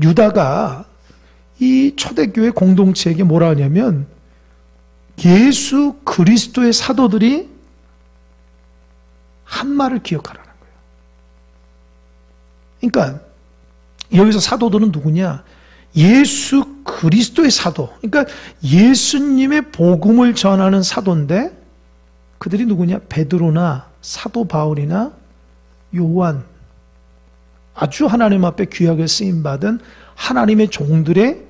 유다가 이 초대교회 공동체에게 뭐라 하냐면 예수 그리스도의 사도들이 한 말을 기억하라는 거예요. 그러니까 여기서 사도들은 누구냐? 예수 그리스도의 사도. 그러니까 예수님의 복음을 전하는 사도인데 그들이 누구냐? 베드로나 사도 바울이나 요한, 아주 하나님 앞에 귀하게 쓰임받은 하나님의 종들의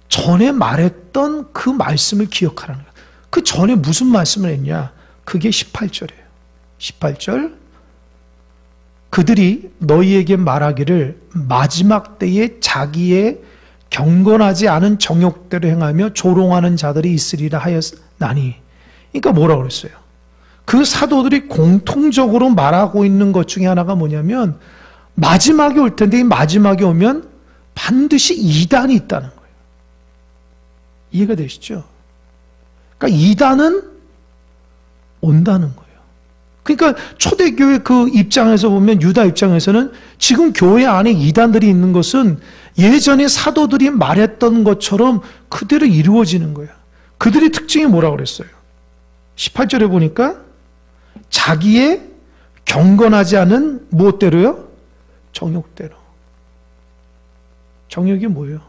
전에 말했던 그 말씀을 기억하라는 거예요. 그 전에 무슨 말씀을 했냐? 그게 18절이에요. 18절. 그들이 너희에게 말하기를 마지막 때에 자기의 경건하지 않은 정욕대로 행하며 조롱하는 자들이 있으리라 하였나니. 그러니까 뭐라고 그랬어요? 그 사도들이 공통적으로 말하고 있는 것 중에 하나가 뭐냐면 마지막이 올 텐데 이 마지막이 오면 반드시 이단이 있다는 거예요. 이해가 되시죠? 그러니까 이단은 온다는 거예요. 그러니까 초대교회 그 입장에서 보면 유다 입장에서는 지금 교회 안에 이단들이 있는 것은 예전에 사도들이 말했던 것처럼 그대로 이루어지는 거예요. 그들의 특징이 뭐라고 그랬어요? 18절에 보니까 자기의 경건하지 않은 무엇대로요? 정욕대로. 정욕이 뭐예요?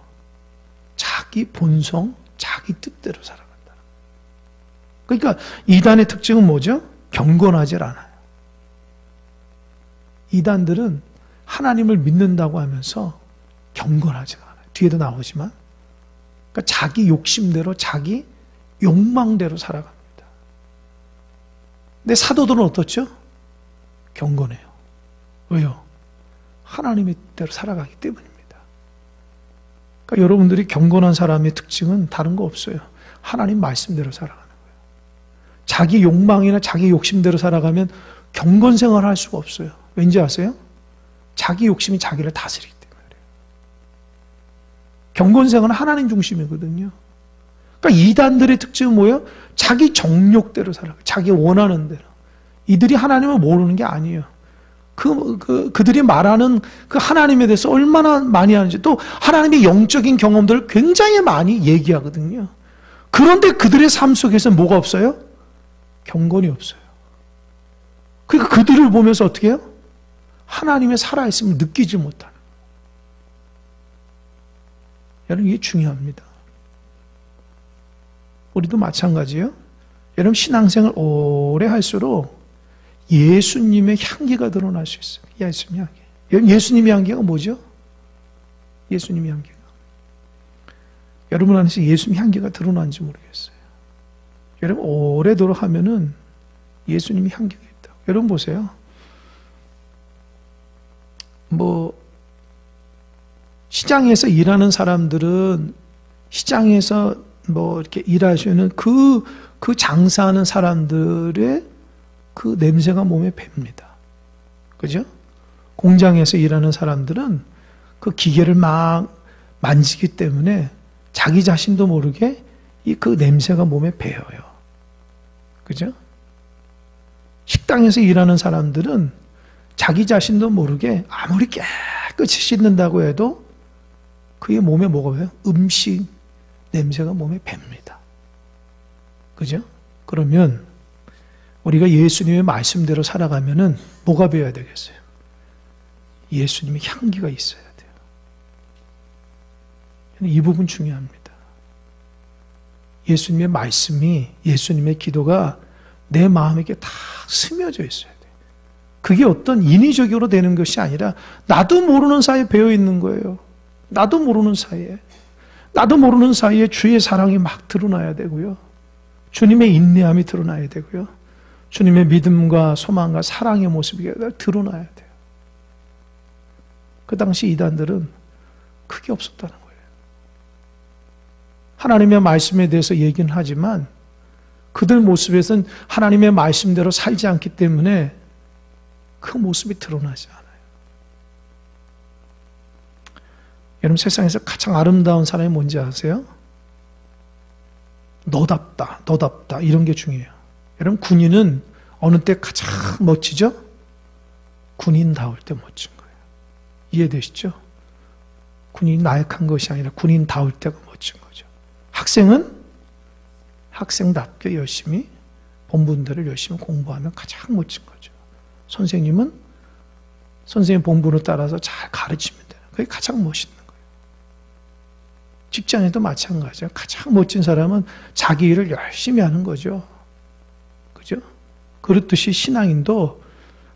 자기 본성, 자기 뜻대로 살아간다. 그러니까 이단의 특징은 뭐죠? 경건하지 않아요. 이단들은 하나님을 믿는다고 하면서 경건하지 않아요. 뒤에도 나오지만. 그러니까 자기 욕심대로, 자기 욕망대로 살아갑니다. 근데 사도들은 어떻죠? 경건해요. 왜요? 하나님의 뜻대로 살아가기 때문입니다. 그러니까 여러분들이 경건한 사람의 특징은 다른 거 없어요. 하나님 말씀대로 살아가는 거예요. 자기 욕망이나 자기 욕심대로 살아가면 경건 생활을 할 수가 없어요. 왠지 아세요? 자기 욕심이 자기를 다스리기 때문에 그래요. 경건 생활은 하나님 중심이거든요. 그러니까 이단들의 특징은 뭐예요? 자기 정욕대로 살아가요. 자기 원하는 대로. 이들이 하나님을 모르는 게 아니에요. 그들이 말하는 그 하나님에 대해서 얼마나 많이 하는지, 또 하나님의 영적인 경험들을 굉장히 많이 얘기하거든요. 그런데 그들의 삶 속에서 뭐가 없어요? 경건이 없어요. 그러니까 그들을 보면서 어떻게 해요? 하나님의 살아있음을 느끼지 못하는. 여러분, 이게 중요합니다. 우리도 마찬가지예요. 여러분, 신앙생활 오래 할수록 예수님의 향기가 드러날 수 있어요. 예수님의 향기. 여러분, 예수님의 향기가 뭐죠? 예수님의 향기가. 여러분 안에서 예수님의 향기가 드러나는지 모르겠어요. 여러분, 오래도록 하면은 예수님의 향기가 있다. 여러분 보세요. 시장에서 일하는 사람들은 시장에서 이렇게 일하시는 그 장사하는 사람들의 그 냄새가 몸에 뱄니다. 그죠? 공장에서 일하는 사람들은 그 기계를 막 만지기 때문에 자기 자신도 모르게 그 냄새가 몸에 배어요. 그죠? 식당에서 일하는 사람들은 자기 자신도 모르게 아무리 깨끗이 씻는다고 해도 그의 몸에 뭐가 배요? 음식 냄새가 몸에 뱄니다. 그죠? 그러면 우리가 예수님의 말씀대로 살아가면은 뭐가 배어야 되겠어요? 예수님의 향기가 있어야 돼요. 이 부분 중요합니다. 예수님의 말씀이, 예수님의 기도가 내 마음에게 다 스며져 있어야 돼요. 그게 어떤 인위적으로 되는 것이 아니라 나도 모르는 사이에 배어 있는 거예요. 나도 모르는 사이에 주의 사랑이 막 드러나야 되고요. 주님의 인내함이 드러나야 되고요. 주님의 믿음과 소망과 사랑의 모습이 드러나야 돼요. 그 당시 이단들은 그게 없었다는 거예요. 하나님의 말씀에 대해서 얘기는 하지만 그들 모습에서는 하나님의 말씀대로 살지 않기 때문에 그 모습이 드러나지 않아요. 여러분, 세상에서 가장 아름다운 사람이 뭔지 아세요? 너답다 이런 게 중요해요. 여러분, 군인은 어느 때 가장 멋지죠? 군인다울 때 멋진 거예요. 이해되시죠? 군인이 나약한 것이 아니라 군인다울 때가 멋진 거죠. 학생은 학생답게 열심히 본분대로 열심히 공부하면 가장 멋진 거죠. 선생님은 선생님 본분을 따라서 잘 가르치면 돼요. 그게 가장 멋있는 거예요. 직장에도 마찬가지예요. 가장 멋진 사람은 자기 일을 열심히 하는 거죠. 그죠? 그렇듯이 신앙인도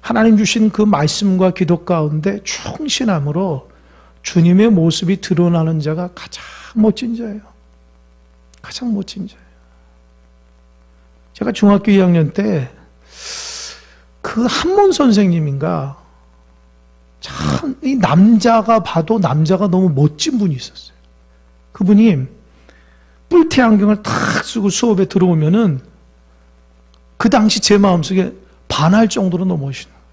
하나님 주신 그 말씀과 기도 가운데 충실함으로 주님의 모습이 드러나는 자가 가장 멋진 자예요. 가장 멋진 자예요. 제가 중학교 2학년 때 그 한문 선생님인가 참 이 남자가 봐도 남자가 너무 멋진 분이 있었어요. 그분이 뿔테 안경을 탁 쓰고 수업에 들어오면은 그 당시 제 마음속에 반할 정도로 너무 멋있는 거예요.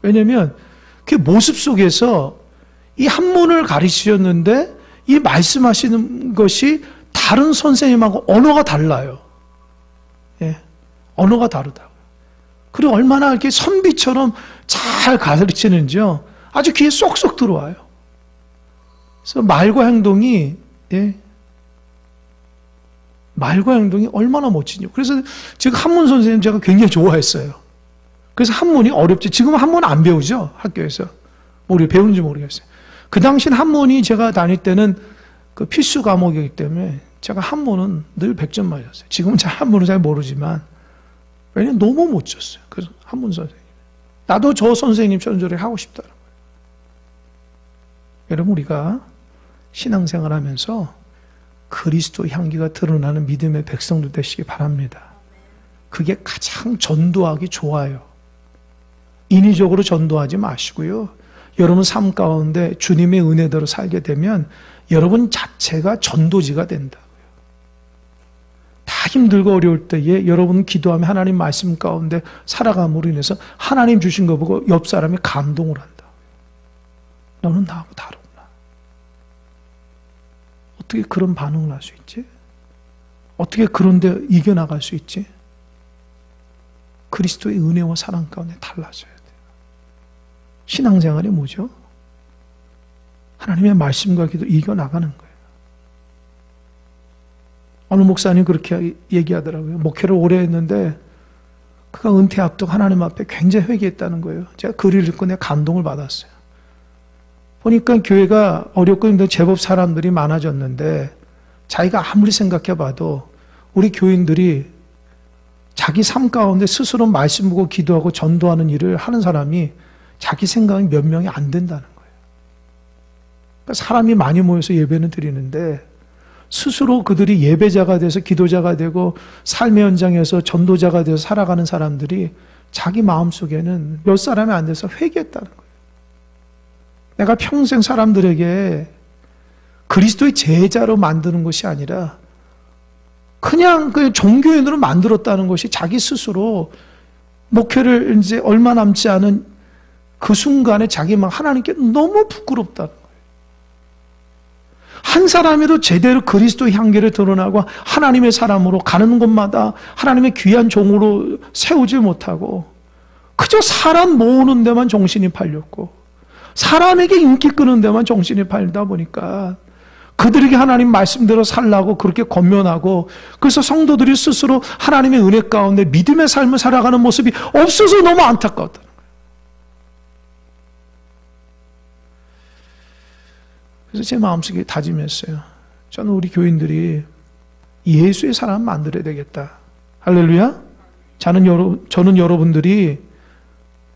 왜냐하면 그 모습 속에서 이 한문을 가르치셨는데 이 말씀하시는 것이 다른 선생님하고 언어가 달라요. 예, 언어가 다르다고요. 그리고 얼마나 이렇게 선비처럼 잘 가르치는지요. 아주 귀에 쏙쏙 들어와요. 그래서 말과 행동이 얼마나 멋지냐. 그래서 지금 한문 선생님 제가 굉장히 좋아했어요. 그래서 한문이 어렵지. 지금 한문 안 배우죠? 학교에서. 배우는지 모르겠어요. 그 당시엔 한문이 제가 다닐 때는 그 필수 과목이기 때문에 제가 한문은 늘 100점 맞았어요. 지금은 한문은 잘 모르지만 왜냐면 너무 멋졌어요. 그래서 한문 선생님. 나도 저 선생님처럼 저렇게 하고 싶다는 거예요. 여러분 우리가 신앙생활 하면서 그리스도 향기가 드러나는 믿음의 백성들 되시기 바랍니다. 그게 가장 전도하기 좋아요. 인위적으로 전도하지 마시고요. 여러분 삶 가운데 주님의 은혜대로 살게 되면 여러분 자체가 전도지가 된다고요. 다 힘들고 어려울 때에 여러분 기도하며 하나님 말씀 가운데 살아감으로 인해서 하나님 주신 거 보고 옆 사람이 감동을 한다. 너는 나하고 다르구나. 어떻게 그런 반응을 할 수 있지? 어떻게 그런데 이겨나갈 수 있지? 그리스도의 은혜와 사랑 가운데 달라져야 돼요. 신앙생활이 뭐죠? 하나님의 말씀과 기도 이겨나가는 거예요. 어느 목사님 그렇게 얘기하더라고요. 목회를 오래 했는데 그가 은퇴 앞두고 하나님 앞에 굉장히 회개했다는 거예요. 제가 글을 읽고 내가 감동을 받았어요. 보니까 교회가 어렵고 힘든 제법 사람들이 많아졌는데 자기가 아무리 생각해봐도 우리 교인들이 자기 삶 가운데 스스로 말씀 보고 기도하고 전도하는 일을 하는 사람이 자기 생각이 몇 명이 안 된다는 거예요. 그러니까 사람이 많이 모여서 예배는 드리는데 스스로 그들이 예배자가 돼서 기도자가 되고 삶의 현장에서 전도자가 돼서 살아가는 사람들이 자기 마음속에는 몇 사람이 안 돼서 회개했다는 거예요. 내가 평생 사람들에게 그리스도의 제자로 만드는 것이 아니라 그냥 그 종교인으로 만들었다는 것이 자기 스스로 목회를 이제 얼마 남지 않은 그 순간에 자기 막 하나님께 너무 부끄럽다는 거예요. 한 사람이도 제대로 그리스도의 향기를 드러나고 하나님의 사람으로 가는 곳마다 하나님의 귀한 종으로 세우지 못하고 그저 사람 모으는 데만 정신이 팔렸고 사람에게 인기 끄는 데만 정신이 팔다 보니까 그들에게 하나님 말씀대로 살라고 그렇게 권면하고 그래서 성도들이 스스로 하나님의 은혜 가운데 믿음의 삶을 살아가는 모습이 없어서 너무 안타까웠다는 거예요. 그래서 제 마음속에 다짐했어요. 저는 우리 교인들이 예수의 사람 만들어야 되겠다. 할렐루야. 저는 여러분들이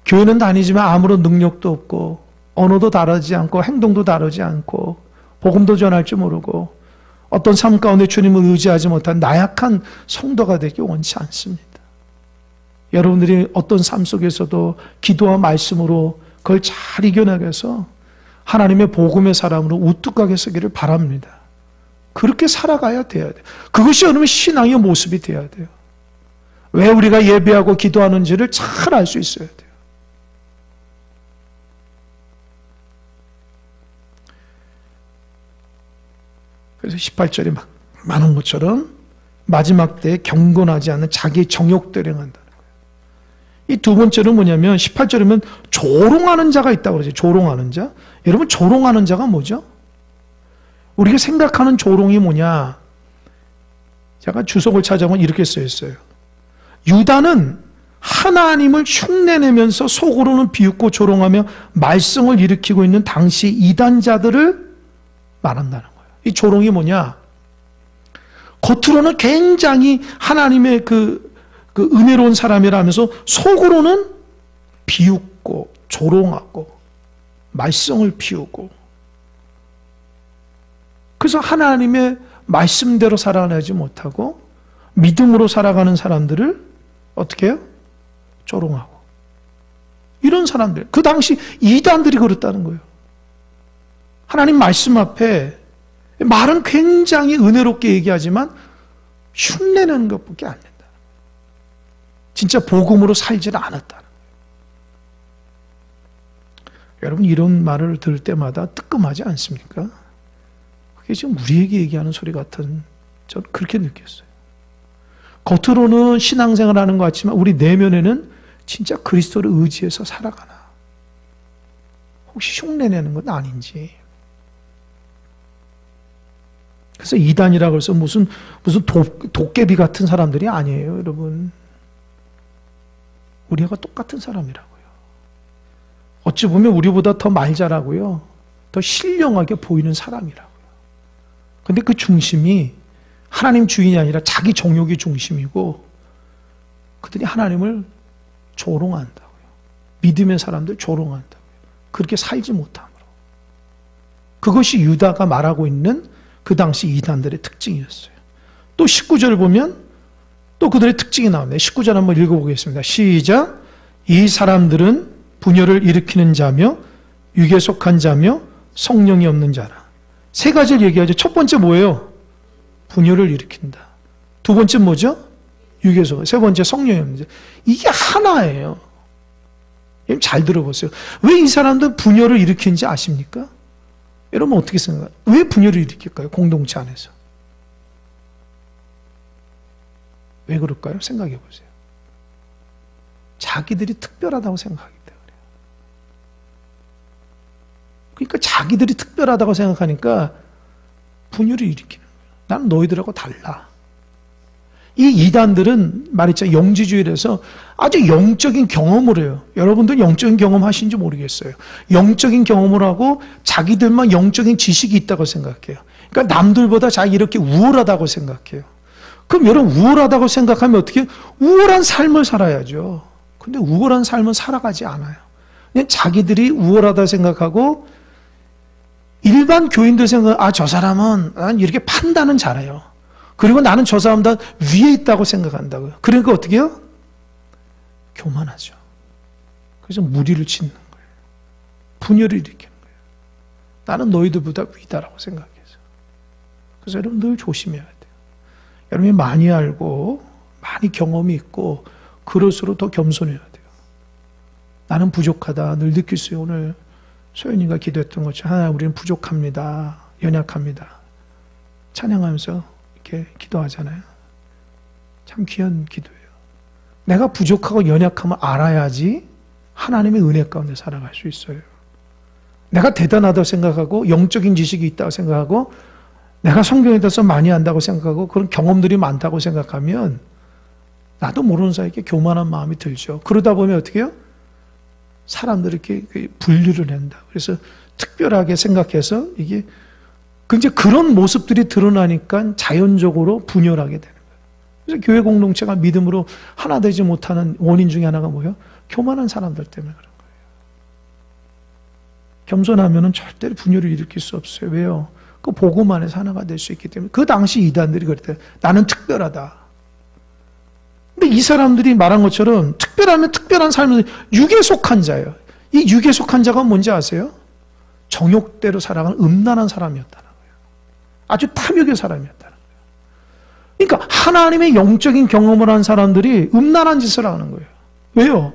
교회는 다니지만 아무런 능력도 없고 언어도 다르지 않고 행동도 다르지 않고 복음도 전할 줄 모르고 어떤 삶 가운데 주님을 의지하지 못한 나약한 성도가 되기 원치 않습니다. 여러분들이 어떤 삶 속에서도 기도와 말씀으로 그걸 잘 이겨나게 해서 하나님의 복음의 사람으로 우뚝하게 서기를 바랍니다. 그렇게 살아가야 돼야 돼요. 그것이 여러분 신앙의 모습이 돼야 돼요. 왜 우리가 예배하고 기도하는지를 잘 알 수 있어야 돼요. 그래서 18절에 많은 것처럼 마지막 때에 경건하지 않는 자기 정욕대로 행한다는 거예요. 이 두 번째는 뭐냐면 18절이면 조롱하는 자가 있다고 그러죠. 조롱하는 자. 여러분 조롱하는 자가 뭐죠? 우리가 생각하는 조롱이 뭐냐? 제가 주석을 찾아보면 이렇게 써 있어요. 유다는 하나님을 흉내내면서 속으로는 비웃고 조롱하며 말썽을 일으키고 있는 당시 이단자들을 말한다는 거예요. 이 조롱이 뭐냐? 겉으로는 굉장히 하나님의 그 은혜로운 사람이라면서 속으로는 비웃고 조롱하고 말썽을 피우고, 그래서 하나님의 말씀대로 살아가지 못하고 믿음으로 살아가는 사람들을 어떻게 해요? 조롱하고. 이런 사람들, 그 당시 이단들이 그랬다는 거예요. 하나님 말씀 앞에 말은 굉장히 은혜롭게 얘기하지만 흉내내는 것밖에 안 된다. 진짜 복음으로 살지는 않았다. 여러분, 이런 말을 들을 때마다 뜨끔하지 않습니까? 그게 지금 우리에게 얘기하는 소리 같은, 저는 그렇게 느꼈어요. 겉으로는 신앙생활 하는 것 같지만 우리 내면에는 진짜 그리스도를 의지해서 살아가나? 혹시 흉내내는 건 아닌지. 그래서 이단이라고 해서 무슨 도깨비 같은 사람들이 아니에요, 여러분. 우리가 똑같은 사람이라고요. 어찌 보면 우리보다 더 말 잘하고요, 더 신령하게 보이는 사람이라고요. 근데 그 중심이 하나님 주인이 아니라 자기 정욕이 중심이고, 그들이 하나님을 조롱한다고요. 믿음의 사람들 조롱한다고요. 그렇게 살지 못함으로. 그것이 유다가 말하고 있는 그 당시 이단들의 특징이었어요. 또 19절을 보면 또 그들의 특징이 나옵니다. 19절 한번 읽어보겠습니다. 시작. 이 사람들은 분열을 일으키는 자며 육에 속한 자며 성령이 없는 자라. 세 가지를 얘기하죠. 첫 번째 뭐예요? 분열을 일으킨다. 두 번째 뭐죠? 육에 속한. 세 번째 성령이 없는 자. 이게 하나예요. 여러분 잘 들어보세요. 왜 이 사람들은 분열을 일으키는지 아십니까? 여러분 어떻게 생각해요? 왜 분열을 일으킬까요? 공동체 안에서. 왜 그럴까요? 생각해 보세요. 자기들이 특별하다고 생각하기 때문에. 그러니까 자기들이 특별하다고 생각하니까 분열을 일으키는 거예요. 나는 너희들하고 달라. 이 이단들은 말했죠. 영지주의라서 아주 영적인 경험을 해요. 여러분들 영적인 경험 하신지 모르겠어요. 영적인 경험을 하고 자기들만 영적인 지식이 있다고 생각해요. 그러니까 남들보다 자기 이렇게 우월하다고 생각해요. 그럼 여러분 우월하다고 생각하면 어떻게? 우월한 삶을 살아야죠. 근데 우월한 삶은 살아가지 않아요. 그냥 자기들이 우월하다 생각하고 일반 교인들 생각, 저 사람은 이렇게 판단은 잘해요. 그리고 나는 저 사람보다 위에 있다고 생각한다고요. 그러니까 어떻게 해요? 교만하죠. 그래서 무리를 짓는 거예요. 분열을 일으키는 거예요. 나는 너희들보다 위다라고 생각해서. 그래서 여러분 늘 조심해야 돼요. 여러분이 많이 알고 많이 경험이 있고 그럴수록 더 겸손해야 돼요. 나는 부족하다 늘 느낄 수 있어요. 오늘 소연이가 기도했던 것처럼 하나님 우리는 부족합니다. 연약합니다. 찬양하면서 이렇게 기도하잖아요. 참 귀한 기도예요. 내가 부족하고 연약함을 알아야지 하나님의 은혜 가운데 살아갈 수 있어요. 내가 대단하다고 생각하고 영적인 지식이 있다고 생각하고 내가 성경에 대해서 많이 안다고 생각하고 그런 경험들이 많다고 생각하면 나도 모르는 사이에 교만한 마음이 들죠. 그러다 보면 어떻게 해요? 사람들이 이렇게 분류를 한다. 그래서 특별하게 생각해서 이게 이제 그런 모습들이 드러나니까 자연적으로 분열하게 되는 거예요. 그래서 교회 공동체가 믿음으로 하나 되지 못하는 원인 중에 하나가 뭐예요? 교만한 사람들 때문에 그런 거예요. 겸손하면은 절대로 분열을 일으킬 수 없어요. 왜요? 그 복음 안에서 하나가 될 수 있기 때문에. 그 당시 이단들이 그랬대요. 나는 특별하다. 근데 이 사람들이 말한 것처럼 특별하면 특별한 삶은 육에 속한 자예요. 이 육에 속한 자가 뭔지 아세요? 정욕대로 살아가는 음란한 사람이었다는 거예요. 아주 탐욕의 사람이었다는 거예요. 그러니까 하나님의 영적인 경험을 한 사람들이 음란한 짓을 하는 거예요. 왜요?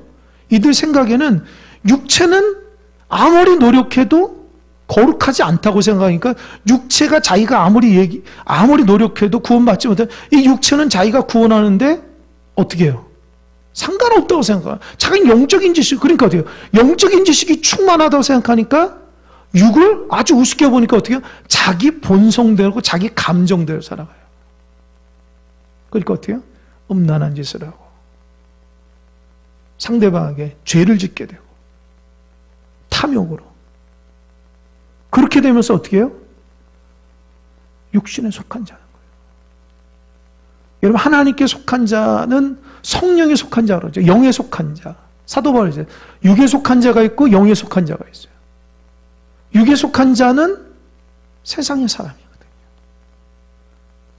이들 생각에는 육체는 아무리 노력해도 거룩하지 않다고 생각하니까 육체가 자기가 아무리 노력해도 구원받지 못해. 이 육체는 자기가 구원하는데 어떻게 해요? 상관없다고 생각해요. 자기는 영적인 지식, 그러니까 어때요? 영적인 지식이 충만하다고 생각하니까 육을 아주 우습게 보니까 어떻게 해요? 자기 본성대로 자기 감정대로 살아가요. 그러니까 어떻게 해요? 음란한 짓을 하고 상대방에게 죄를 짓게 되고 탐욕으로 그렇게 되면서 어떻게 해요? 육신에 속한 자는 거예요. 여러분 하나님께 속한 자는 성령에 속한 자라고 그러죠. 영에 속한 자. 사도 바울이 이제 육에 속한 자가 있고 영에 속한 자가 있어요. 육에 속한 자는 세상의 사람이거든요.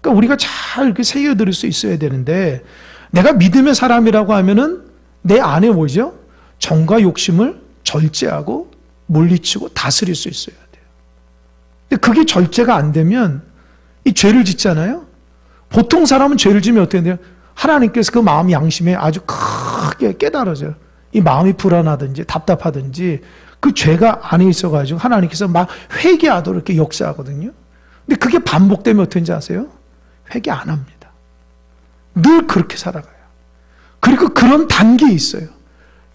그러니까 우리가 잘 이렇게 새겨들을 수 있어야 되는데 내가 믿음의 사람이라고 하면은 내 안에 뭐죠? 정과 욕심을 절제하고 물리치고 다스릴 수 있어야 돼요. 근데 그게 절제가 안 되면 이 죄를 짓잖아요. 보통 사람은 죄를 지면 어떻게 돼요? 하나님께서 그 마음 양심에 아주 크게 깨달아져요. 이 마음이 불안하든지 답답하든지 그 죄가 안에 있어가지고 하나님께서 막 회개하도록 이렇게 역사하거든요. 근데 그게 반복되면 어떤지 아세요? 회개 안 합니다. 늘 그렇게 살아가요. 그리고 그런 단계에 있어요.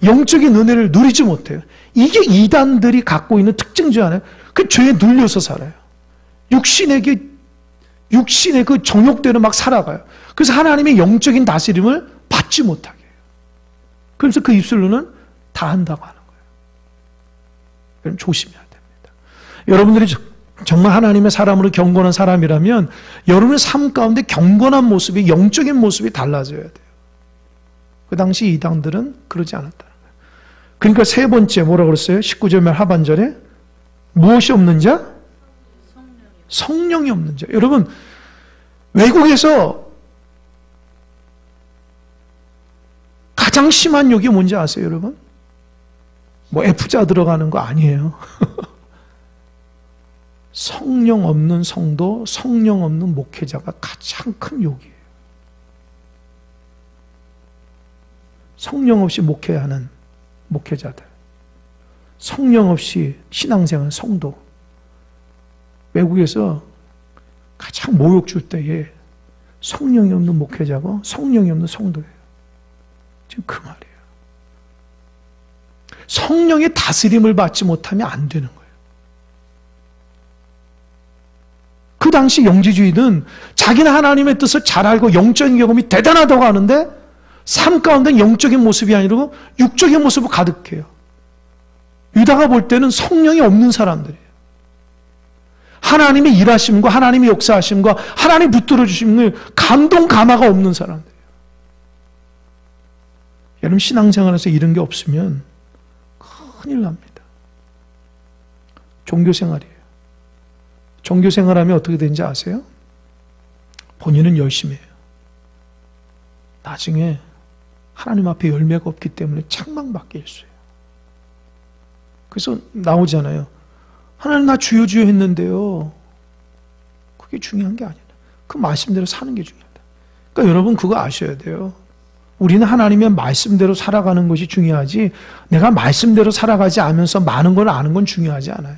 영적인 은혜를 누리지 못해요. 이게 이단들이 갖고 있는 특징 중 하나예요. 그 죄에 눌려서 살아요. 육신의 그 정욕대로 막 살아가요. 그래서 하나님의 영적인 다스림을 받지 못하게 해요. 그래서 그 입술로는 다 한다고 하는 거예요. 여러분 조심해야 됩니다. 여러분들이 정말 하나님의 사람으로 경건한 사람이라면 여러분의 삶 가운데 경건한 모습이 영적인 모습이 달라져야 돼요. 그 당시 이단들은 그러지 않았다는 거예요. 그러니까 세 번째 뭐라고 그랬어요? 19절 말 하반절에 무엇이 없는 자? 성령이 없는 자. 여러분 외국에서 가장 심한 욕이 뭔지 아세요, 여러분? 뭐 F자 들어가는 거 아니에요. 성령 없는 성도, 성령 없는 목회자가 가장 큰 욕이에요. 성령 없이 목회하는 목회자들, 성령 없이 신앙생활 성도, 외국에서 가장 모욕 줄 때에 성령이 없는 목회자고 성령이 없는 성도예요. 지금 그 말이에요. 성령의 다스림을 받지 못하면 안 되는 거예요. 그 당시 영지주의는 자기는 하나님의 뜻을 잘 알고 영적인 경험이 대단하다고 하는데 삶 가운데 영적인 모습이 아니고 육적인 모습으로 가득해요. 유다가 볼 때는 성령이 없는 사람들이에요. 하나님의 일하심과 하나님의 역사하심과 하나님 붙들어 주심을 감동 감화가 없는 사람들이에요. 여러분 신앙생활에서 이런 게 없으면 큰일 납니다. 종교생활이에요. 종교생활하면 어떻게 되는지 아세요? 본인은 열심히 해요. 나중에 하나님 앞에 열매가 없기 때문에 책망받게 일수해요. 그래서 나오잖아요. 하나님 나 주여 주여 했는데요. 그게 중요한 게 아니라 그 말씀대로 사는 게 중요하다. 그러니까 여러분 그거 아셔야 돼요. 우리는 하나님의 말씀대로 살아가는 것이 중요하지 내가 말씀대로 살아가지 않으면서 많은 걸 아는 건 중요하지 않아요.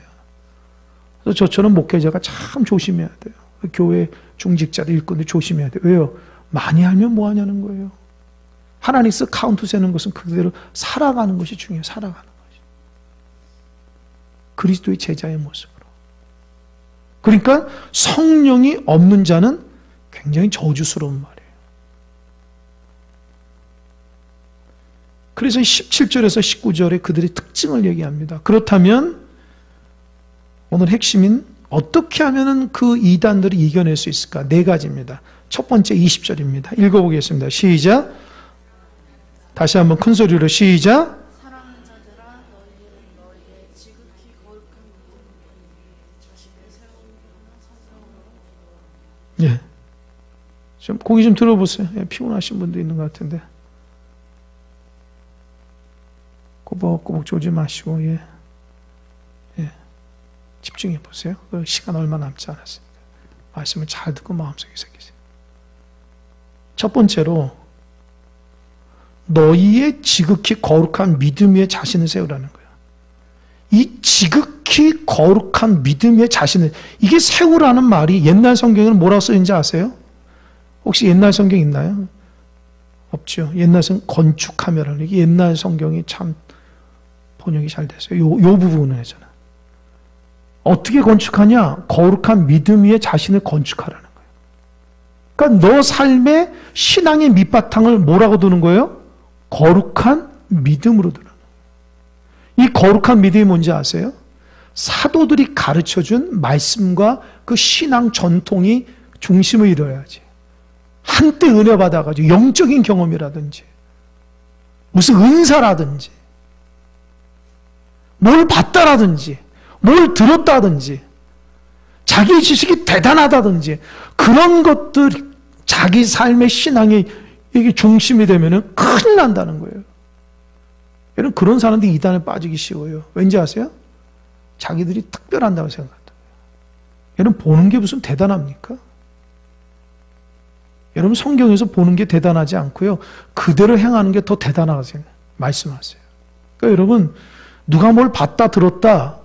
그래서 저처럼 목회자가 참 조심해야 돼요. 교회 중직자들 일꾼들 조심해야 돼요. 왜요? 많이 알면 뭐 하냐는 거예요. 하나님께서 카운트 세는 것은 그대로 살아가는 것이 중요해요. 살아가는 것이. 그리스도의 제자의 모습으로. 그러니까 성령이 없는 자는 굉장히 저주스러운 말이에요. 그래서 17절에서 19절에 그들의 특징을 얘기합니다. 그렇다면 오늘 핵심인 어떻게 하면 그 이단들을 이겨낼 수 있을까? 네 가지입니다. 첫 번째 20절입니다. 읽어보겠습니다. 시작. 다시 한번 큰 소리로 시작. 사랑하는 자들아 너희의 지극히 거룩한 자신의 새로운 사상으로 예. 좀 고기 좀 들어보세요. 예, 피곤하신 분도 있는 것 같은데. 꼬박꼬박 졸지 마시고 예. 집중해 보세요. 그 시간 얼마 남지 않았습니다. 말씀을 잘 듣고 마음속에 새기세요. 첫 번째로 너희의 지극히 거룩한 믿음 위에 자신을 세우라는 거예요. 이 지극히 거룩한 믿음 위에 자신을 이게 세우라는 말이 옛날 성경에는 뭐라고 쓰인지 아세요? 혹시 옛날 성경 있나요? 없죠. 옛날 성경 건축하며라는 이게 옛날 성경이 참 번역이 잘 됐어요. 요 부분에서는 어떻게 건축하냐? 거룩한 믿음 위에 자신을 건축하라는 거예요. 그러니까 너 삶의 신앙의 밑바탕을 뭐라고 두는 거예요? 거룩한 믿음으로 두는 거예요. 이 거룩한 믿음이 뭔지 아세요? 사도들이 가르쳐준 말씀과 그 신앙 전통이 중심을 이뤄야지. 한때 은혜 받아가지고 영적인 경험이라든지 무슨 은사라든지 뭘 봤다라든지 뭘 들었다든지 자기 지식이 대단하다든지 그런 것들 자기 삶의 신앙이 이게 중심이 되면은 큰일 난다는 거예요. 여러분 그런 사람들이 이단에 빠지기 쉬워요. 왠지 아세요? 자기들이 특별한다고 생각한다. 여러분 보는 게 무슨 대단합니까? 여러분 성경에서 보는 게 대단하지 않고요. 그대로 행하는 게 더 대단하다고 말씀하세요. 그러니까 여러분 누가 뭘 봤다 들었다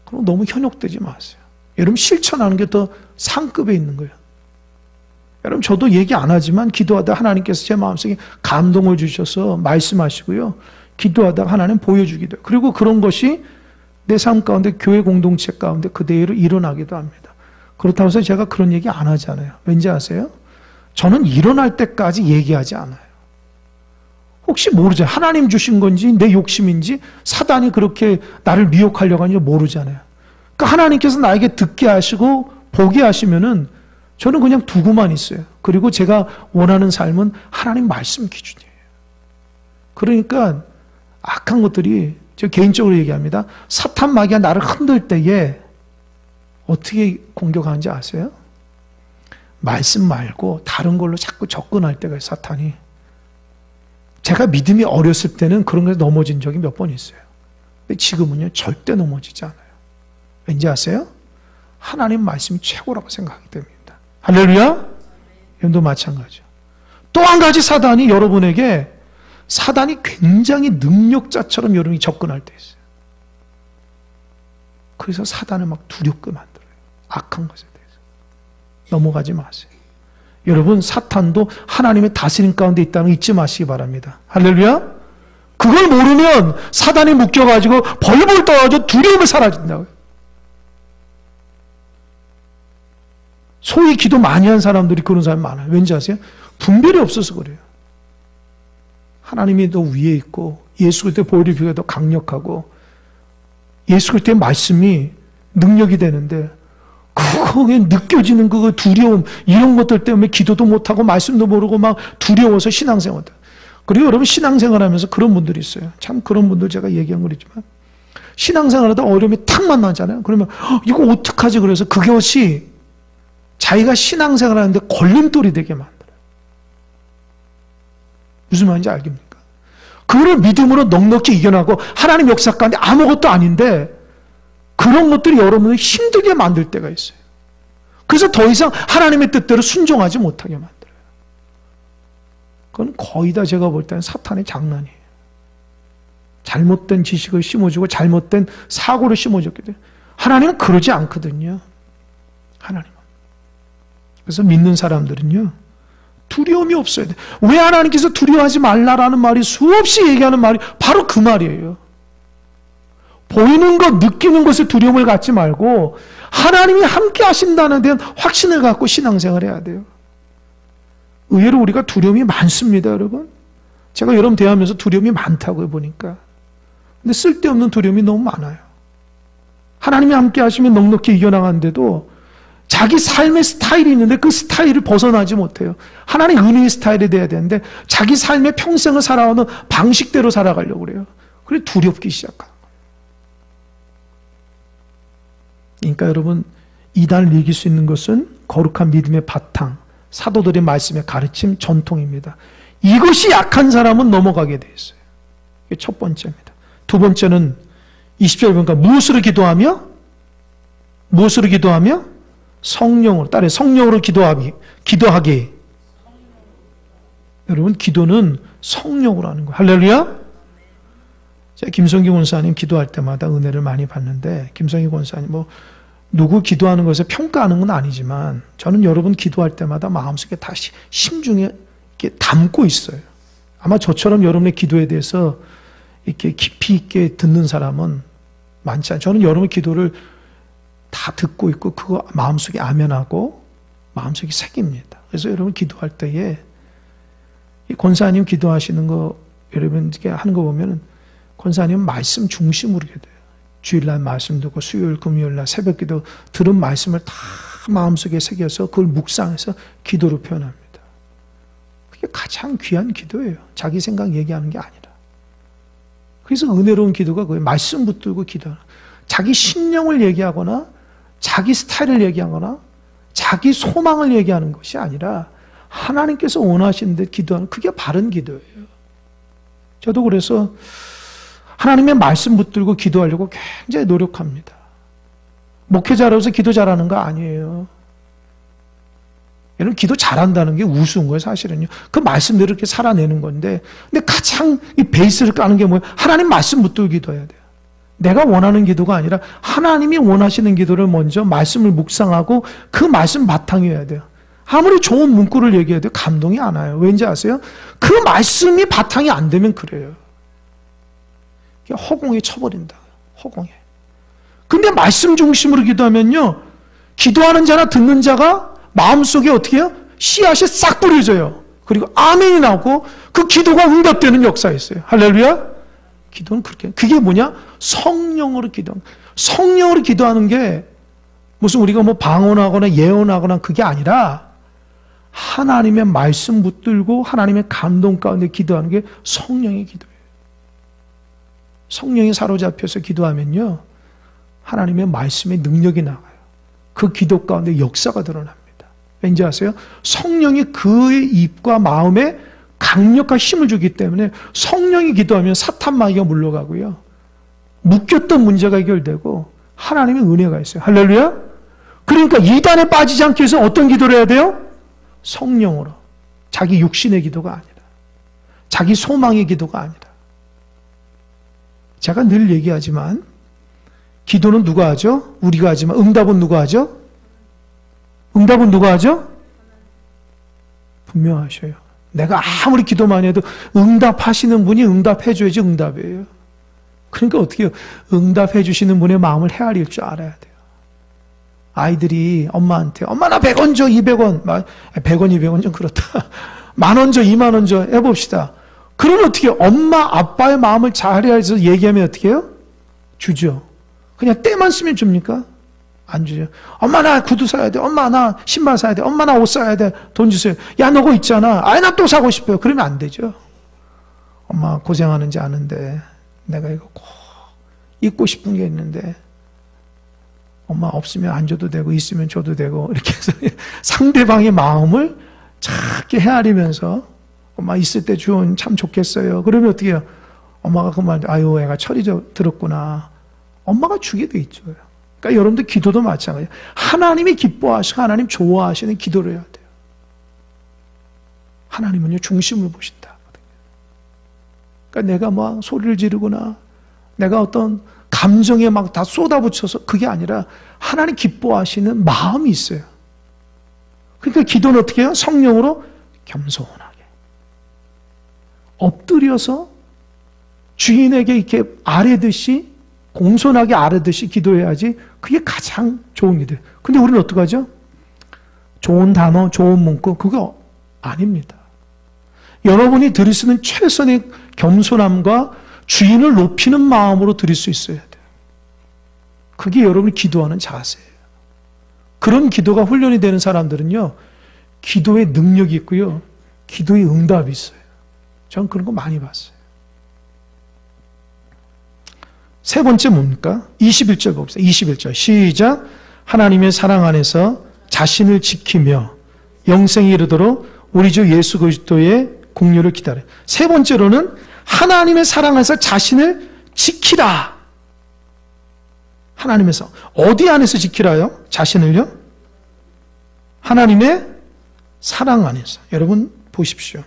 그럼 너무 현혹되지 마세요. 여러분 실천하는 게 더 상급에 있는 거예요. 여러분 저도 얘기 안 하지만 기도하다 하나님께서 제 마음속에 감동을 주셔서 말씀하시고요. 기도하다가 하나님 보여주기도 해요. 그리고 그런 것이 내 삶 가운데 교회 공동체 가운데 그대로 일어나기도 합니다. 그렇다고 해서 제가 그런 얘기 안 하잖아요. 왠지 아세요? 저는 일어날 때까지 얘기하지 않아요. 혹시 모르잖아요. 하나님 주신 건지 내 욕심인지 사단이 그렇게 나를 미혹하려고 하는지 모르잖아요. 그러니까 하나님께서 나에게 듣게 하시고 보게 하시면은 저는 그냥 두고만 있어요. 그리고 제가 원하는 삶은 하나님 말씀 기준이에요. 그러니까 악한 것들이 저 개인적으로 얘기합니다. 사탄 마귀가 나를 흔들 때에 어떻게 공격하는지 아세요? 말씀 말고 다른 걸로 자꾸 접근할 때가 사탄이. 제가 믿음이 어렸을 때는 그런 거에 넘어진 적이 몇 번 있어요. 근데 지금은요 절대 넘어지지 않아요. 왠지 아세요? 하나님 말씀이 최고라고 생각하기 때문입니다. 할렐루야? 여러분도 마찬가지죠. 또 한 가지 사단이 여러분에게 사단이 굉장히 능력자처럼 여러분이 접근할 때 있어요. 그래서 사단을 막 두렵게 만들어요. 악한 것에 대해서. 넘어가지 마세요. 여러분 사탄도 하나님의 다스림 가운데 있다는 거 잊지 마시기 바랍니다. 할렐루야? 그걸 모르면 사단이 묶여가지고 벌벌 떠가지고 두려움이 사라진다고요. 소위 기도 많이 한 사람들이 그런 사람이 많아요. 왠지 아세요? 분별이 없어서 그래요. 하나님이 더 위에 있고 예수 그리스도의 보혈의 피가 더 강력하고 예수 그리스도의 말씀이 능력이 되는데 그거에 느껴지는 그 두려움 이런 것들 때문에 기도도 못하고 말씀도 모르고 막 두려워서 신앙생활. 그리고 여러분 신앙생활하면서 그런 분들이 있어요. 참 그런 분들 제가 얘기한 거지만 신앙생활하다 어려움이 탁 만나잖아요. 그러면 이거 어떡하지? 그래서 그것이 자기가 신앙생활하는데 걸림돌이 되게 만들어요. 무슨 말인지 알겠습니까? 그거를 믿음으로 넉넉히 이겨나고 하나님 역사 가운데 아무것도 아닌데 그런 것들이 여러분을 힘들게 만들 때가 있어요. 그래서 더 이상 하나님의 뜻대로 순종하지 못하게 만들어요. 그건 거의 다 제가 볼 때는 사탄의 장난이에요. 잘못된 지식을 심어주고 잘못된 사고를 심어줬기 때문에 하나님은 그러지 않거든요. 하나님은. 그래서 믿는 사람들은요. 두려움이 없어야 돼. 왜 하나님께서 두려워하지 말라라는 말이 수없이 얘기하는 말이 바로 그 말이에요. 보이는 것, 느끼는 것에 두려움을 갖지 말고 하나님이 함께 하신다는 데는 확신을 갖고 신앙생활을 해야 돼요. 의외로 우리가 두려움이 많습니다, 여러분. 제가 여러분 대하면서 두려움이 많다고요, 보니까. 근데 쓸데없는 두려움이 너무 많아요. 하나님이 함께 하시면 넉넉히 이겨나가는데도 자기 삶의 스타일이 있는데 그 스타일을 벗어나지 못해요. 하나님 은혜의 스타일이 돼야 되는데 자기 삶의 평생을 살아오는 방식대로 살아가려고 그래요. 그래 두렵기 시작하는 거예요. 그러니까 여러분 이단을 이길 수 있는 것은 거룩한 믿음의 바탕, 사도들의 말씀의 가르침, 전통입니다. 이것이 약한 사람은 넘어가게 돼 있어요. 이게 첫 번째입니다. 두 번째는 20절 보니까 무엇으로 기도하며? 무엇으로 기도하며? 성령으로, 따라 성령으로 기도하기. 여러분, 기도는 성령으로 하는 거예요. 할렐루야? 제가 김성기 권사님 기도할 때마다 은혜를 많이 받는데, 김성기 권사님, 누구 기도하는 것에 평가하는 건 아니지만, 저는 여러분 기도할 때마다 마음속에 다시 심중에 이렇게 담고 있어요. 아마 저처럼 여러분의 기도에 대해서 이렇게 깊이 있게 듣는 사람은 많지 않아요. 저는 여러분의 기도를 다 듣고 있고 그거 마음속에 아멘하고 마음속에 새깁니다. 그래서 여러분 기도할 때에 이 권사님 기도하시는 거 여러분 하는 거 보면은 권사님은 말씀 중심으로 기도해요. 주일날 말씀 듣고 수요일 금요일날 새벽기도 들은 말씀을 다 마음속에 새겨서 그걸 묵상해서 기도로 표현합니다. 그게 가장 귀한 기도예요. 자기 생각 얘기하는 게 아니라. 그래서 은혜로운 기도가 그거예요. 말씀 붙들고 기도하는. 자기 신령을 얘기하거나 자기 스타일을 얘기하거나 자기 소망을 얘기하는 것이 아니라 하나님께서 원하시는 데 기도하는, 그게 바른 기도예요. 저도 그래서 하나님의 말씀 붙들고 기도하려고 굉장히 노력합니다. 목회자로서 기도 잘하는 거 아니에요. 여러분 기도 잘한다는 게 우스운 거예요, 사실은요. 그 말씀대로 이렇게 살아내는 건데, 근데 가장 이 베이스를 까는 게 뭐예요? 하나님 말씀 붙들고 기도해야 돼요. 내가 원하는 기도가 아니라 하나님이 원하시는 기도를 먼저 말씀을 묵상하고 그 말씀 바탕이어야 돼요. 아무리 좋은 문구를 얘기해도 감동이 안 와요. 왠지 아세요? 그 말씀이 바탕이 안 되면 그래요. 허공에 쳐버린다. 허공에. 근데 말씀 중심으로 기도하면요, 기도하는 자나 듣는 자가 마음속에 어떻게 해요? 씨앗이 싹 뿌려져요. 그리고 아멘이 나오고 그 기도가 응답되는 역사가 있어요. 할렐루야. 기도는 그렇게. 그게 뭐냐? 성령으로 기도하는. 성령으로 기도하는 게 무슨 우리가 뭐 방언하거나 예언하거나 그게 아니라 하나님의 말씀 붙들고 하나님의 감동 가운데 기도하는 게 성령의 기도예요. 성령이 사로잡혀서 기도하면요, 하나님의 말씀의 능력이 나와요. 그 기도 가운데 역사가 드러납니다. 왠지 아세요? 성령이 그의 입과 마음에 강력한 힘을 주기 때문에 성령이 기도하면 사탄 마귀가 물러가고요, 묶였던 문제가 해결되고 하나님의 은혜가 있어요. 할렐루야. 그러니까 이단에 빠지지 않기 위해서 어떤 기도를 해야 돼요? 성령으로. 자기 육신의 기도가 아니라, 자기 소망의 기도가 아니라. 제가 늘 얘기하지만 기도는 누가 하죠? 우리가 하지만 응답은 누가 하죠? 응답은 누가 하죠? 분명하셔요. 내가 아무리 기도 많이 해도 응답하시는 분이 응답해줘야지 응답이에요. 그러니까 어떻게 해요? 응답해 주시는 분의 마음을 헤아릴 줄 알아야 돼요. 아이들이 엄마한테 엄마 나 100원 줘, 200원. 100원, 200원 좀 그렇다. 10,000원 줘, 20,000원 줘 해봅시다. 그러면 어떻게 해요? 엄마 아빠의 마음을 잘 헤아려서 얘기하면 어떻게 해요? 주죠. 그냥 때만 쓰면 줍니까? 안 주죠. 엄마 나 구두 사야 돼. 엄마 나 신발 사야 돼. 엄마 나 옷 사야 돼. 돈 주세요. 야 너 그거 있잖아. 아이 나 또 사고 싶어요. 그러면 안 되죠. 엄마 고생하는지 아는데 내가 이거 꼭 입고 싶은 게 있는데 엄마 없으면 안 줘도 되고 있으면 줘도 되고 이렇게 해서 상대방의 마음을 작게 헤아리면서 엄마 있을 때 주면 참 좋겠어요. 그러면 어떻게 해요? 엄마가 그 말, 아유 애가 철이 들었구나. 엄마가 주게 돼 있죠. 그러니까 여러분들 기도도 마찬가지예요. 하나님이 기뻐하시고 하나님 좋아하시는 기도를 해야 돼요. 하나님은요 중심을 보신다. 그러니까 내가 막 소리를 지르거나 내가 어떤 감정에 막 다 쏟아붙여서 그게 아니라 하나님 기뻐하시는 마음이 있어요. 그러니까 기도는 어떻게 해요? 성령으로 겸손하게 엎드려서 주인에게 이렇게 아뢰듯이 공손하게 아뢰듯이 기도해야지 그게 가장 좋은 기도예요. 근데 우리는 어떡하죠? 좋은 단어, 좋은 문구 그거 아닙니다. 여러분이 드릴 수 있는 최선의 겸손함과 주인을 높이는 마음으로 드릴 수 있어야 돼요. 그게 여러분이 기도하는 자세예요. 그런 기도가 훈련이 되는 사람들은요, 기도의 능력이 있고요, 기도의 응답이 있어요. 전 그런 거 많이 봤어요. 세 번째 뭡니까? 21절 봅시다. 21절 시작. 하나님의 사랑 안에서 자신을 지키며 영생에 이르도록 우리 주 예수 그리스도의 공료를 기다려. 세 번째로는 하나님의 사랑 안에서 자신을 지키라. 하나님에서 어디 안에서 지키라요? 자신을요? 하나님의 사랑 안에서. 여러분 보십시오.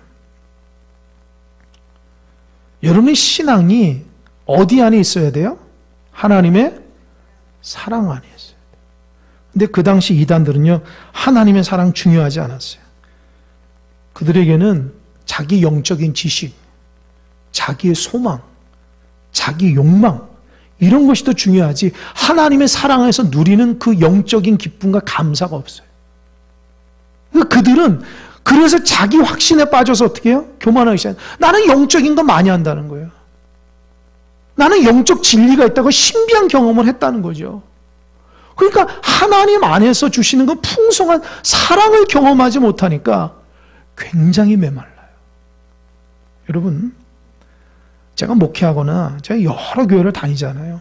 여러분의 신앙이 어디 안에 있어야 돼요? 하나님의 사랑 안에 있어요. 근데 그 당시 이단들은요, 하나님의 사랑 중요하지 않았어요. 그들에게는 자기 영적인 지식, 자기의 소망, 자기 욕망, 이런 것이 더 중요하지 하나님의 사랑 안에서 누리는 그 영적인 기쁨과 감사가 없어요. 그들은 그래서 자기 확신에 빠져서 어떻게 해요? 교만하기 시작해요. 나는 영적인 거 많이 한다는 거예요. 나는 영적 진리가 있다고 신비한 경험을 했다는 거죠. 그러니까 하나님 안에서 주시는 그 풍성한 사랑을 경험하지 못하니까 굉장히 메말라요. 여러분, 제가 목회하거나 제가 여러 교회를 다니잖아요.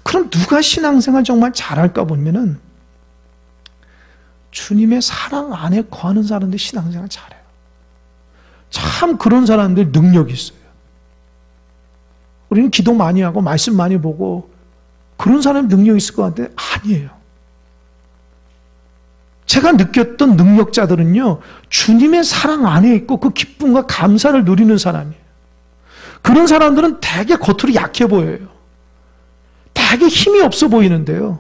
그럼 누가 신앙생활 정말 잘할까 보면은 주님의 사랑 안에 거하는 사람들이 신앙생활 잘해요. 참 그런 사람들 능력이 있어요. 우리는 기도 많이 하고 말씀 많이 보고 그런 사람이 능력이 있을 것 같은데 아니에요. 제가 느꼈던 능력자들은요, 주님의 사랑 안에 있고 그 기쁨과 감사를 누리는 사람이에요. 그런 사람들은 되게 겉으로 약해 보여요. 되게 힘이 없어 보이는데요.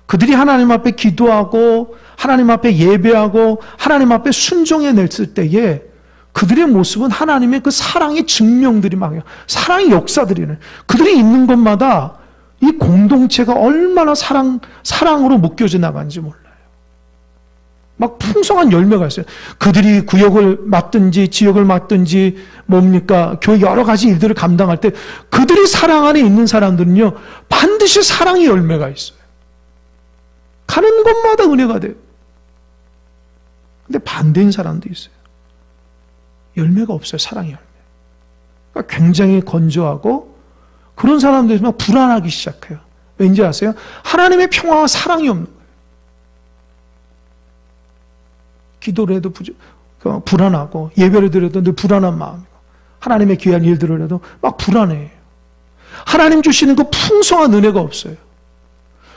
그들이 하나님 앞에 기도하고 하나님 앞에 예배하고 하나님 앞에 순종해 냈을 때에 그들의 모습은 하나님의 그 사랑의 증명들이 막 사랑의 역사들이네. 그들이 있는 곳마다 이 공동체가 얼마나 사랑으로 묶여져 나가는지 몰라요. 막 풍성한 열매가 있어요. 그들이 구역을 맡든지 지역을 맡든지 뭡니까? 교회 여러 가지 일들을 감당할 때 그들이 사랑 안에 있는 사람들은요, 반드시 사랑의 열매가 있어요. 가는 곳마다 은혜가 돼요. 근데 반대인 사람도 있어요. 열매가 없어요. 사랑의 열매. 그러니까 굉장히 건조하고 그런 사람들이 막 불안하기 시작해요. 왠지 아세요? 하나님의 평화와 사랑이 없는 거예요. 기도를 해도 불안하고 예배를 드려도 늘 불안한 마음이고 하나님의 귀한 일들을 해도 막 불안해요. 하나님 주시는 그 풍성한 은혜가 없어요.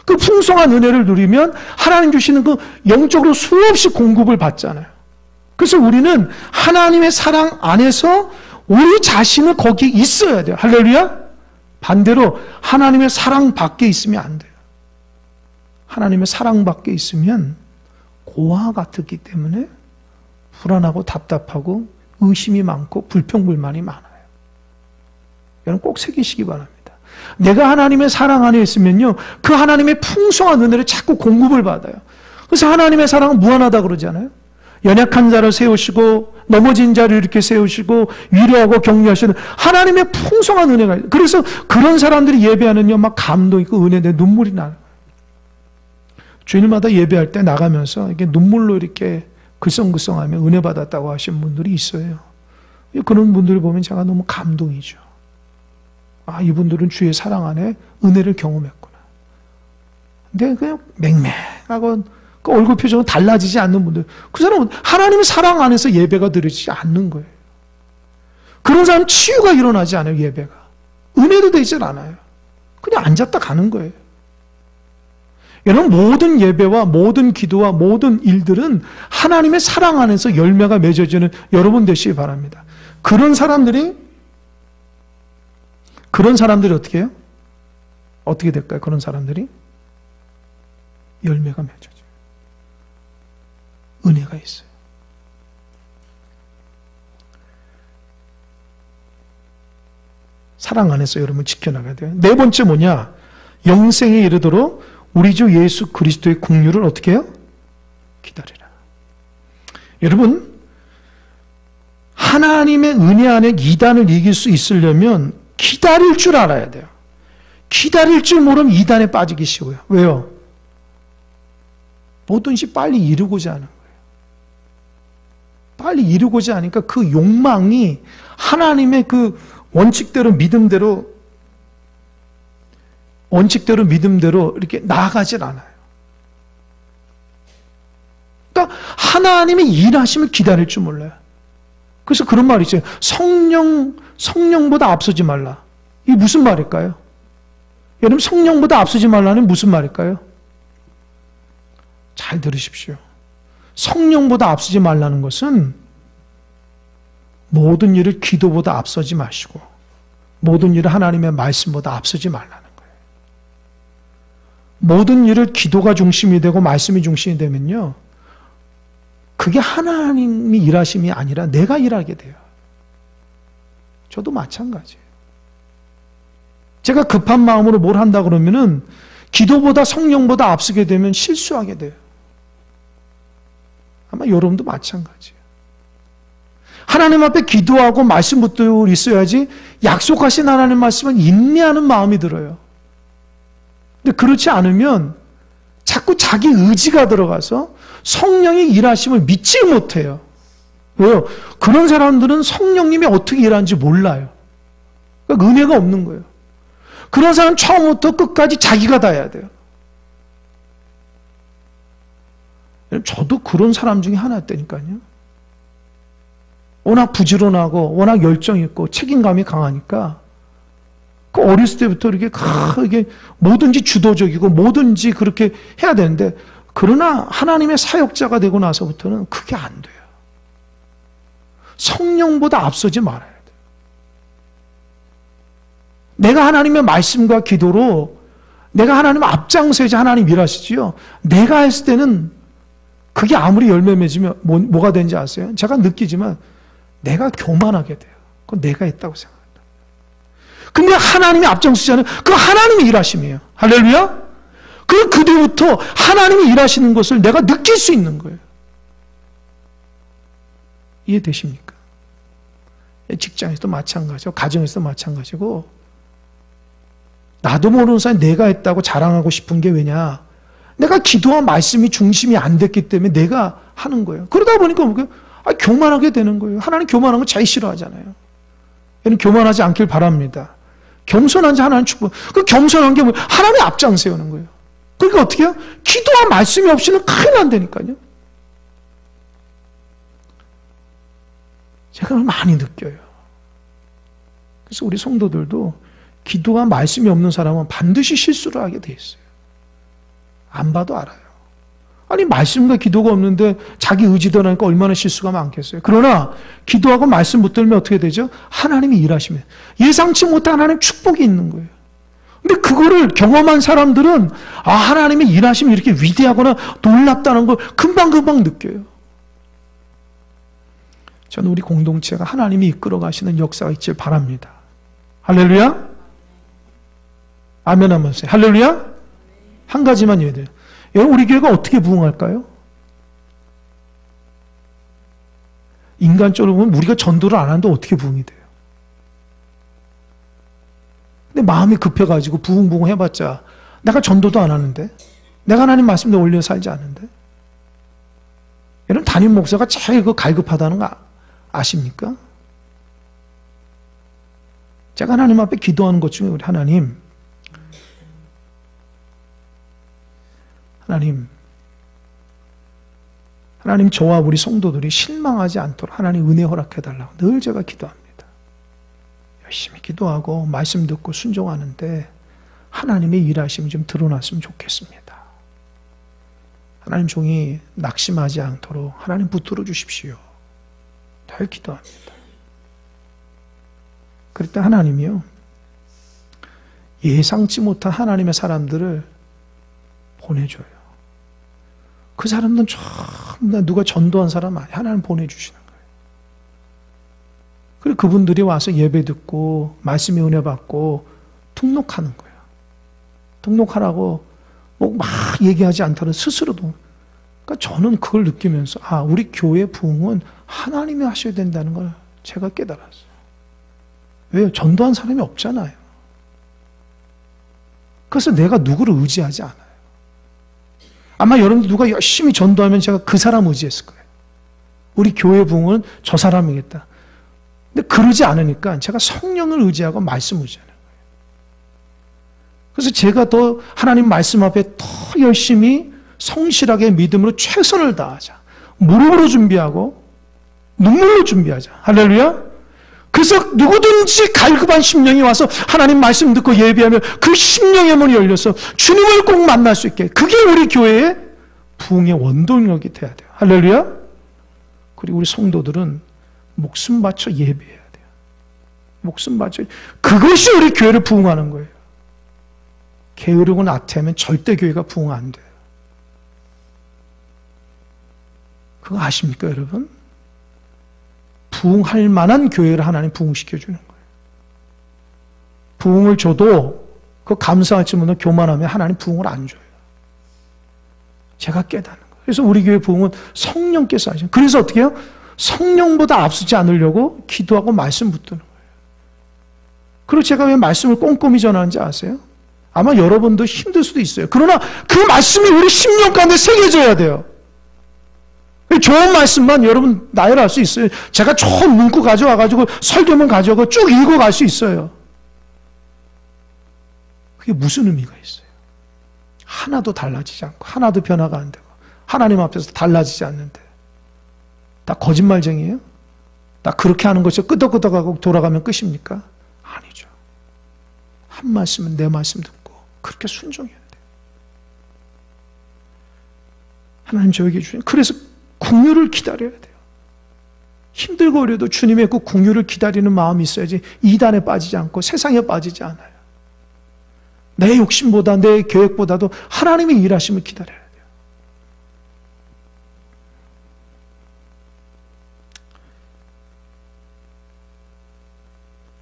그 풍성한 은혜를 누리면 하나님 주시는 그 영적으로 수없이 공급을 받잖아요. 그래서 우리는 하나님의 사랑 안에서 우리 자신은 거기에 있어야 돼요. 할렐루야? 반대로 하나님의 사랑 밖에 있으면 안 돼요. 하나님의 사랑 밖에 있으면 고와 같았기 때문에 불안하고 답답하고 의심이 많고 불평불만이 많아요. 여러분 꼭 새기시기 바랍니다. 내가 하나님의 사랑 안에 있으면요, 그 하나님의 풍성한 은혜를 자꾸 공급을 받아요. 그래서 하나님의 사랑은 무한하다 그러잖아요. 연약한 자를 세우시고 넘어진 자를 이렇게 세우시고 위로하고 격려하시는 하나님의 풍성한 은혜가 있어요. 그래서 그런 사람들이 예배하는요, 막 감동 있고 은혜에 눈물이 나요. 주일마다 예배할 때 나가면서 이렇게 눈물로 이렇게 글썽글썽하며 은혜 받았다고 하신 분들이 있어요. 그런 분들을 보면 제가 너무 감동이죠. 아, 이분들은 주의 사랑 안에 은혜를 경험했구나. 근데 그냥 맹맹하고 그 얼굴 표정은 달라지지 않는 분들, 그 사람은 하나님의 사랑 안에서 예배가 드려지지 않는 거예요. 그런 사람은 치유가 일어나지 않아요. 예배가 은혜도 되질 않아요. 그냥 앉았다 가는 거예요. 여러분, 모든 예배와 모든 기도와 모든 일들은 하나님의 사랑 안에서 열매가 맺어지는 여러분 되시기 바랍니다. 그런 사람들이 어떻게 해요? 어떻게 될까요? 그런 사람들이 열매가 맺어져요. 은혜가 있어요. 사랑 안에서 여러분 지켜나가야 돼요. 네 번째 뭐냐? 영생에 이르도록 우리 주 예수 그리스도의 긍휼을 어떻게 해요? 기다리라. 여러분, 하나님의 은혜 안에 이단을 이길 수 있으려면 기다릴 줄 알아야 돼요. 기다릴 줄 모르면 이단에 빠지기 쉬워요. 왜요? 뭐든지 빨리 이루고자 하는 거예요. 빨리 이루고자 하니까 그 욕망이 하나님의 그 원칙대로 믿음대로 이렇게 나아가질 않아요. 그러니까 하나님의 일하심을 기다릴 줄 몰라요. 그래서 그런 말이 있어요. 성령보다 앞서지 말라. 이게 무슨 말일까요? 여러분, 성령보다 앞서지 말라는 무슨 말일까요? 잘 들으십시오. 성령보다 앞서지 말라는 것은 모든 일을 기도보다 앞서지 마시고 모든 일을 하나님의 말씀보다 앞서지 말라는 거예요. 모든 일을 기도가 중심이 되고 말씀이 중심이 되면요, 그게 하나님이 일하심이 아니라 내가 일하게 돼요. 저도 마찬가지예요. 제가 급한 마음으로 뭘 한다 그러면은 기도보다 성령보다 앞서게 되면 실수하게 돼요. 아마 여러분도 마찬가지예요. 하나님 앞에 기도하고 말씀 붙들고 있어야지 약속하신 하나님 말씀을 인내하는 마음이 들어요. 근데 그렇지 않으면 자꾸 자기 의지가 들어가서 성령의 일하심을 믿지 못해요. 왜요? 그런 사람들은 성령님이 어떻게 일하는지 몰라요. 그러니까 은혜가 없는 거예요. 그런 사람 처음부터 끝까지 자기가 다 해야 돼요. 저도 그런 사람 중에 하나였다니까요. 워낙 부지런하고 워낙 열정 있고 책임감이 강하니까 그 어렸을 때부터 이게 뭐든지 주도적이고 뭐든지 그렇게 해야 되는데, 그러나 하나님의 사역자가 되고 나서부터는 그게 안 돼요. 성령보다 앞서지 말아야 돼요. 내가 하나님의 말씀과 기도로 내가 하나님 앞장서야지 하나님 일하시지요. 내가 했을 때는 그게 아무리 열매 맺으면 뭐가 되는지 아세요? 제가 느끼지만 내가 교만하게 돼요. 그건 내가 했다고 생각합니다. 근데 하나님이 앞장서지 않으면 그 하나님이 일하심이에요. 할렐루야? 그 뒤부터 하나님이 일하시는 것을 내가 느낄 수 있는 거예요. 이해되십니까? 직장에서도 마찬가지고 가정에서도 마찬가지고, 나도 모르는 사이에 내가 했다고 자랑하고 싶은 게 왜냐? 내가 기도와 말씀이 중심이 안 됐기 때문에 내가 하는 거예요. 그러다 보니까 교만하게 되는 거예요. 하나님 교만한 거 제일 싫어하잖아요. 얘는 교만하지 않길 바랍니다. 겸손한 자 하나님 축복. 그 겸손한 게 뭐예요? 하나님의 앞장 세우는 거예요. 그러니까 어떻게 해요? 기도와 말씀이 없이는 큰일 난다니까요. 제가 많이 느껴요. 그래서 우리 성도들도 기도와 말씀이 없는 사람은 반드시 실수를 하게 돼 있어요. 안 봐도 알아요. 아니, 말씀과 기도가 없는데 자기 의지대로 하니까 얼마나 실수가 많겠어요. 그러나 기도하고 말씀 붙들면 어떻게 되죠? 하나님이 일하시면 예상치 못한 하나님 축복이 있는 거예요. 근데 그거를 경험한 사람들은 하나님의 일하심이 이렇게 위대하거나 놀랍다는 걸 금방금방 느껴요. 저는 우리 공동체가 하나님이 이끌어 가시는 역사가 있길 바랍니다. 할렐루야? 아멘 하면서 할렐루야? 한 가지만 이해돼요. 여러분, 우리 교회가 어떻게 부흥할까요? 인간적으로 보면 우리가 전도를 안 하는데 어떻게 부흥이 돼요? 근데 마음이 급해가지고 부흥 해봤자 내가 전도도 안 하는데, 내가 하나님 말씀대로 올려 살지 않는데. 여러분, 담임 목사가 제일 갈급하다는 거 아십니까? 제가 하나님 앞에 기도하는 것 중에 우리 하나님 저와 우리 성도들이 실망하지 않도록 하나님 은혜 허락해달라고 늘 제가 기도합니다. 열심히 기도하고 말씀 듣고 순종하는데 하나님의 일하심이 좀 드러났으면 좋겠습니다. 하나님 종이 낙심하지 않도록 하나님 붙들어 주십시오. 늘 기도합니다. 그럴 때 하나님이요, 예상치 못한 하나님의 사람들을 보내줘요. 그 사람들은 전부 누가 전도한 사람 아니에요. 하나님 보내주시는 거예요. 그리고 그분들이 와서 예배 듣고 말씀의 은혜 받고 등록하는 거예요. 등록하라고 막 얘기하지 않다는 스스로도. 그러니까 저는 그걸 느끼면서 우리 교회 부흥은 하나님이 하셔야 된다는 걸 제가 깨달았어요. 왜요? 전도한 사람이 없잖아요. 그래서 내가 누구를 의지하지 않아요. 아마 여러분들 누가 열심히 전도하면 제가 그 사람 의지했을 거예요. 우리 교회 부흥은 저 사람이겠다. 근데 그러지 않으니까 제가 성령을 의지하고 말씀 의지하는 거예요. 그래서 제가 더 하나님 말씀 앞에 더 열심히 성실하게 믿음으로 최선을 다하자. 무릎으로 준비하고 눈물로 준비하자. 할렐루야. 그래서 누구든지 갈급한 심령이 와서 하나님 말씀 듣고 예배하면 그 심령의 문이 열려서 주님을 꼭 만날 수 있게, 그게 우리 교회의 부흥의 원동력이 돼야 돼요. 할렐루야. 그리고 우리 성도들은 목숨 바쳐 예배해야 돼요. 목숨 바쳐. 그것이 우리 교회를 부흥하는 거예요. 게으르고 나태하면 절대 교회가 부흥 안 돼요. 그거 아십니까, 여러분? 부흥할 만한 교회를 하나님 부흥시켜주는 거예요. 부흥을 줘도 그 감사할지 모르는 교만하면 하나님 부흥을 안 줘요. 제가 깨닫는 거예요. 그래서 우리 교회 부흥은 성령께서 하시는. 그래서 어떻게 해요? 성령보다 앞서지 않으려고 기도하고 말씀 붙드는 거예요. 그리고 제가 왜 말씀을 꼼꼼히 전하는지 아세요? 아마 여러분도 힘들 수도 있어요. 그러나 그 말씀이 우리 심령 가운데 새겨져야 돼요. 좋은 말씀만 여러분 나열할 수 있어요. 제가 좋은 문구 가져와가지고 설교문 가져오고 쭉 읽어갈 수 있어요. 그게 무슨 의미가 있어요? 하나도 달라지지 않고 하나도 변화가 안 되고 하나님 앞에서 달라지지 않는데 다 거짓말쟁이에요? 다 그렇게 하는 것이 끄덕끄덕하고 돌아가면 끝입니까? 아니죠. 한 말씀은 내 말씀 듣고 그렇게 순종해야 돼요. 하나님 저에게 주신 그래서 긍휼을 기다려야 돼요. 힘들고 어려도 주님의 그 긍휼을 기다리는 마음이 있어야지 이단에 빠지지 않고 세상에 빠지지 않아요. 내 욕심보다 내 계획보다도 하나님의 일하심을 기다려야 돼요.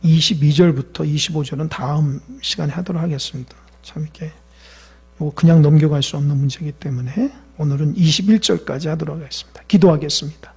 (22절부터) (25절은) 다음 시간에 하도록 하겠습니다. 참 이렇게 그냥 넘겨갈 수 없는 문제이기 때문에 오늘은 21절까지 하도록 하겠습니다. 기도하겠습니다.